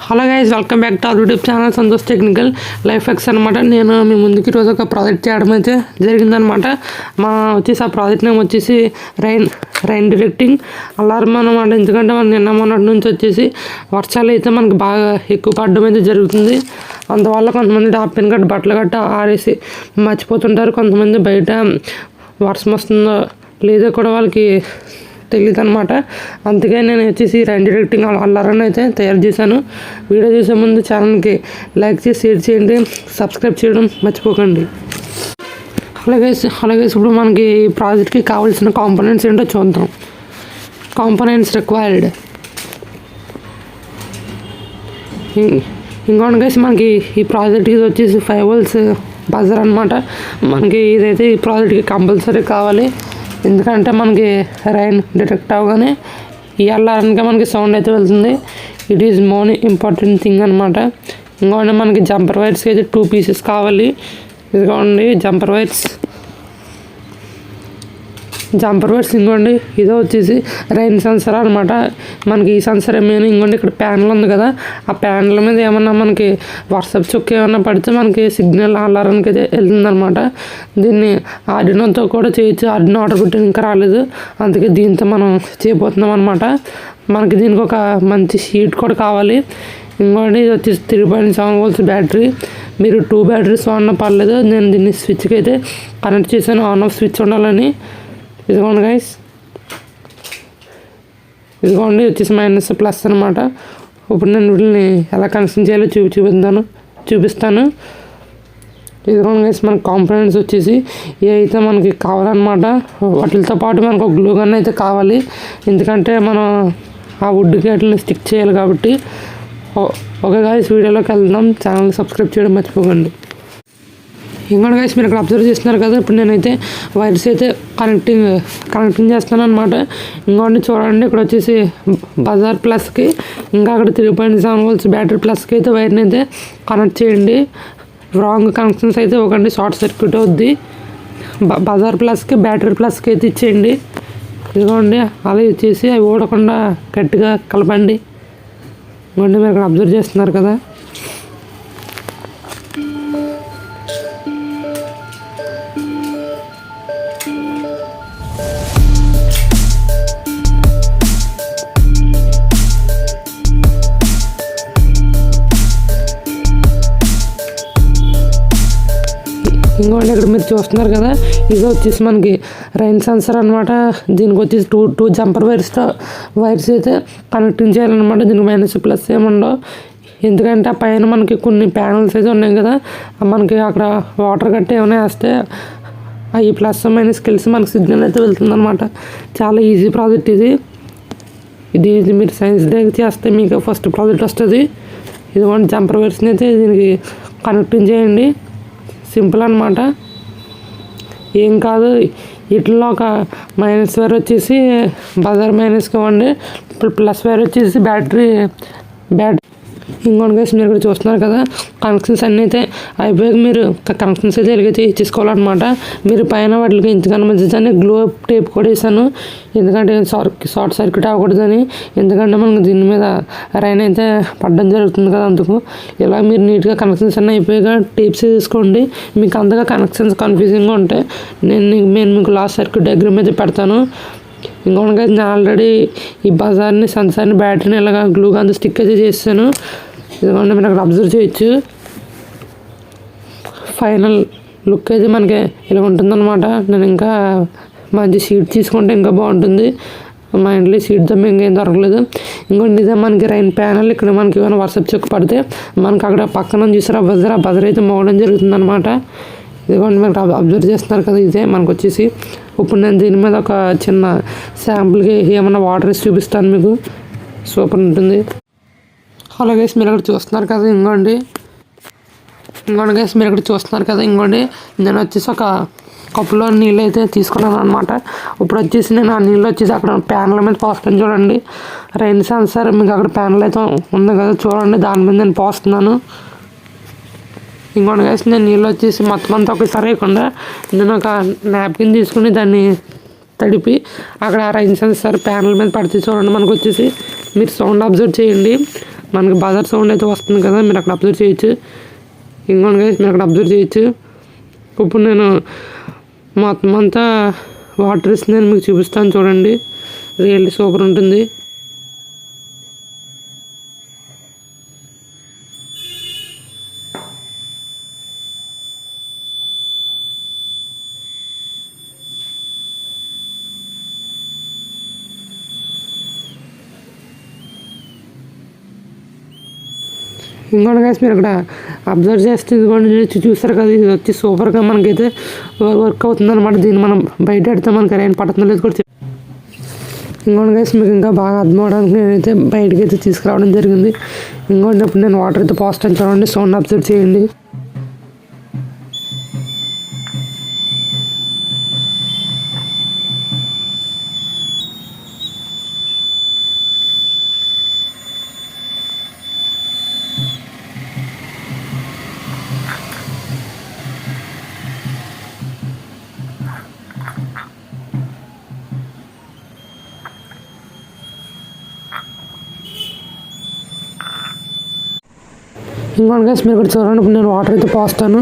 Hello guys, welcome back to our YouTube channel Santosh technical life X అనమాట. నేను మీ ముందుకి ఈరోజు ఒక ప్రాజెక్ట్ చేయడం అయితే జరిగిందనమాట. వచ్చేసి ఆ ప్రాజెక్ట్ నేమ్ వచ్చేసి రైన్ డిటెక్టింగ్ అలారం అనమాట. ఎందుకంటే మనం నిన్న మొన్నటి నుంచి వచ్చేసి వర్షాలు అయితే మనకి బాగా ఎక్కువ పడడం అయితే జరుగుతుంది. అందువల్ల కొంతమంది డాప్పిన్ గట్ట బట్టలు గట్ట ఆరేసి మర్చిపోతుంటారు. కొంతమంది బయట వర్షం వస్తుందో లేదో కూడా వాళ్ళకి తెలియదు అనమాట. అందుకే నేను వచ్చేసి రైన్ డిటెక్టింగ్ అలారం అయితే తయారు చేశాను. వీడియో చూసే ముందు ఛానల్కి లైక్ చేసి షేర్ చేయండి, సబ్స్క్రైబ్ చేయడం మర్చిపోకండి. అలాగే ఇప్పుడు మనకి ఈ ప్రాజెక్ట్కి కావాల్సిన కాంపోనెంట్స్ ఏంటో చూద్దాం. Components required. ఇంకోటి గైస్, మనకి ఈ ప్రాజెక్ట్కి వచ్చేసి 5 volts బజర్ అనమాట. మనకి ఇదైతే ఈ ప్రాజెక్ట్కి కంపల్సరీ కావాలి. ఎందుకంటే మనకి రైన్ డిటెక్ట్ అవగానే ఈ అలారానికి మనకి సౌండ్ అయితే వెళ్తుంది. It is more important thing అనమాట. ఇంకోటి మనకి జంపర్ వైర్స్కి అయితే 2 pieces కావాలి. ఇదిగోండి జంపర్ వైర్స్. ఇంకోండి ఇదో వచ్చేసి రైన్ సెన్సర్ అనమాట. మనకి ఈ సెన్సర్ ఏమైనా ఇంకోండి ఇక్కడ ప్యానల్ ఉంది కదా, ఆ ప్యానల్ మీద ఏమన్నా మనకి వర్షపు చుక్క ఏమన్నా పడితే మనకి సిగ్నల్ అలారానికి అయితే వెళ్తుందనమాట. దీన్ని ఆర్డినోతో కూడా చేయొచ్చు. ఆర్డినో ఆర్డర్ పెట్టి ఇంకా రాలేదు, అందుకే దీంతో మనం చేయబోతున్నాం అనమాట. మనకి దీనికి ఒక మంచి షీట్ కూడా కావాలి. ఇంకోటి ఇది వచ్చేసి 3.7 volts బ్యాటరీ. మీరు 2 batteries వాడినా పర్లేదు. నేను దీన్ని స్విచ్కి అయితే కనెక్ట్ చేశాను, ఆన్ ఆఫ్ స్విచ్ ఉండాలని. ఇదిగోండి గైస్, ఇదిగోండి వచ్చేసి మైనస్ ప్లస్ అనమాట. ఇప్పుడు నేను వీటిని ఎలా కనెక్షన్ చేయాలో చూపిస్తాను. ఇదిగోండి గైస్, మనకి కాంపోనెంట్స్ వచ్చేసి ఏ అయితే మనకి కావాలన్నమాట. వాటితో పాటు మనకు ఒక గ్లూ గన్ అయితే కావాలి. ఎందుకంటే మనం ఆ వుడ్కి వాటిని స్టిక్ చేయాలి కాబట్టి. ఓకే గైస్, వీడియోలోకి వెళ్దాం. ఛానల్ సబ్స్క్రైబ్ చేయడం మర్చిపోకండి. ఇంకోటి గైస్, మీరు ఇక్కడ అబ్జర్వ్ చేస్తున్నారు కదా, ఇప్పుడు నేనైతే వైర్స్ అయితే కనెక్టింగ్ చేస్తాను అనమాట. ఇంకోటి చూడండి, ఇక్కడ వచ్చేసి బజార్ ప్లస్కి ఇంకా అక్కడ 3.7 volts బ్యాటరీ ప్లస్కి అయితే వైర్ని అయితే కనెక్ట్ చేయండి. రాంగ్ కనెక్షన్స్ అయితే ఒకటి షార్ట్ సర్క్యూట్ అవుద్ది. బజార్ ప్లస్కి బ్యాటరీ ప్లస్కి అయితే ఇచ్చేయండి. ఇదిగోండి అలా ఇచ్చేసి అవి ఊడకుండా గట్టిగా కలపండి. ఇంకోండి మీరు ఇక్కడ అబ్జర్వ్ చేస్తున్నారు కదా. ఇంకోటి ఇక్కడ మీరు చూస్తున్నారు కదా, ఇది వచ్చేసి మనకి రైన్ సెన్సర్ అనమాట. దీనికి వచ్చేసి టూ జంపర్ వైర్స్ అయితే కనెక్టింగ్ చేయాలన్నమాట. దీనికి మైనస్ ప్లస్ ఏముండవు. ఎందుకంటే ఆ పైన మనకి కొన్ని ప్యానల్స్ అయితే ఉన్నాయి కదా, మనకి అక్కడ వాటర్ గట్ట ఏమైనా వేస్తే ఈ ప్లస్ మైనస్ కలిసి మనకి సిగ్నల్ అయితే వెళ్తుందన్నమాట. చాలా ఈజీ ప్రాజెక్ట్ ఇది మీరు సైన్స్ డే చేస్తే మీకు ఫస్ట్ ప్రాజెక్ట్ వస్తుంది. ఇదిగోండి జంపర్ వైర్స్ని అయితే దీనికి కనెక్టింగ్ చేయండి. సింపుల్ అనమాట, ఏం కాదు. ఇట్లా ఒక మైనస్ వైర్ వచ్చేసి బజార్ మైనస్కి ఇవ్వండి, ప్లస్ వైర్ వచ్చేసి బ్యాటరీ. ఇంకోటి గైస్, మీరు ఇక్కడ చూస్తున్నారు కదా, కనెక్షన్స్ అన్నీ అయితే అయిపోయాక మీరు కనెక్షన్స్ అయితే ఎలాగైతే ఇచ్చేసుకోవాలన్నమాట. మీరు పైన వాటికి ఇంతకన్నా మంచిదని గ్లో టేప్ కూడా వేసాను, ఎందుకంటే షార్ట్ సర్క్యూట్ అవ్వకూడదని. ఎందుకంటే మనకు దీని మీద రైన్ అయితే పడడం జరుగుతుంది కదా, అందుకు ఇలా మీరు నీట్గా కనెక్షన్స్ అన్నీ అయిపోయాక టేప్స్ వేసుకోండి. మీకు అంతగా కనెక్షన్స్ కన్ఫ్యూజింగ్గా ఉంటాయి. నేను మీకు లాస్ట్ సర్క్యూట్ డయాగ్రామ్ అయితే పెడతాను. ఇంకొకటి నేను ఆల్రెడీ ఈ బజార్ని సెన్సార్ని బ్యాటరీని ఇలాగా గ్లూగా అంత స్టిక్ అయితే చేస్తాను. ఇదిగోండి మీరు అక్కడ అబ్జర్వ్ చేయొచ్చు. ఫైనల్ లుక్ అయితే మనకి ఇలా ఉంటుందన్నమాట. నేను ఇంకా మంచి షీట్ తీసుకుంటే ఇంకా బాగుంటుంది. మా ఇంట్లో షీట్ దమ్మ ఇంకేం దొరకలేదు. ఇంకోటి ఇదే మనకి రైన్ ప్యానల్. ఇక్కడ మనకి ఏమైనా వర్షపు చెక్కు పడితే మనకి అక్కడ పక్కన చూసారా బజర్ అయితే మోగడం జరుగుతుంది అనమాట. ఇదిగోండి మీరు అబ్జర్వ్ చేస్తున్నారు కదా, ఇదే మనకు వచ్చేసి. ఇప్పుడు నేను దీని మీద ఒక చిన్న శాంపుల్కి ఏమన్నా వాటర్ వేసి చూపిస్తాను మీకు. సూపర్ ఉంటుంది. అలాగే మీరు అక్కడ చూస్తున్నారు కదా, ఇంకోండి మీరు ఇక్కడ చూస్తున్నారు కదా, ఇంకోండి నేను వచ్చేసి ఒక కప్పులో నీళ్ళు అయితే తీసుకున్నాను అనమాట. ఇప్పుడు వచ్చేసి నేను ఆ నీళ్ళు వచ్చేసి అక్కడ ప్యానల్ మీద పోస్తాను. చూడండి రైన్ సెన్సార్ మీకు అక్కడ ప్యానల్ అయితే ఉంది కదా, చూడండి దాని మీద నేను పోస్తున్నాను. ఇంకోటి గైస్, నేను నీళ్ళు వచ్చేసి మొత్తం అంతా ఒకసారి వేయకుండా నేను ఒక నాప్కిన్ తీసుకుని దాన్ని తడిపి అక్కడ రైన్ సెన్సార్ ప్యానల్ మీద పడితే చూడండి మనకు వచ్చేసి మీరు సౌండ్ అబ్జర్వ్ చేయండి. మనకి బజర్ సౌండ్ అయితే వస్తుంది కదా, మీరు అక్కడ అబ్జర్వ్ చేయొచ్చు. ఇంకోటి గైస్ మీరు అక్కడ అబ్జర్వ్ చేయొచ్చు. ఇప్పుడు నేను మొత్తం అంతా వాటర్ ఇస్తుంది మీకు చూపిస్తాను చూడండి, రియల్లీ సూపర్ ఉంటుంది. ఇంకోటి గైస్ మీరు అక్కడ అబ్జర్వ్ చేస్తే ఇదిగోండి చూస్తారు కదా, ఇది వచ్చి సూపర్గా మనకైతే వర్క్ అవుతుంది అనమాట. దీన్ని మనం బయట పెడితే మనకి కరెంట్ పడుతుందో లేదు కూడా. ఇంకోటి గైస్ మీకు ఇంకా బాగా అర్థం అవడానికి నేనైతే బయటకి అయితే తీసుకురావడం జరిగింది. ఇంకోటి ఇప్పుడు నేను వాటర్ అయితే పోస్తాను చూడండి, సౌండ్ అబ్జర్వ్ చేయండి. ఇంకోటి గైస్ మీరు ఇక్కడ చూడండి, ఇప్పుడు నేను వాటర్ అయితే పోస్తాను.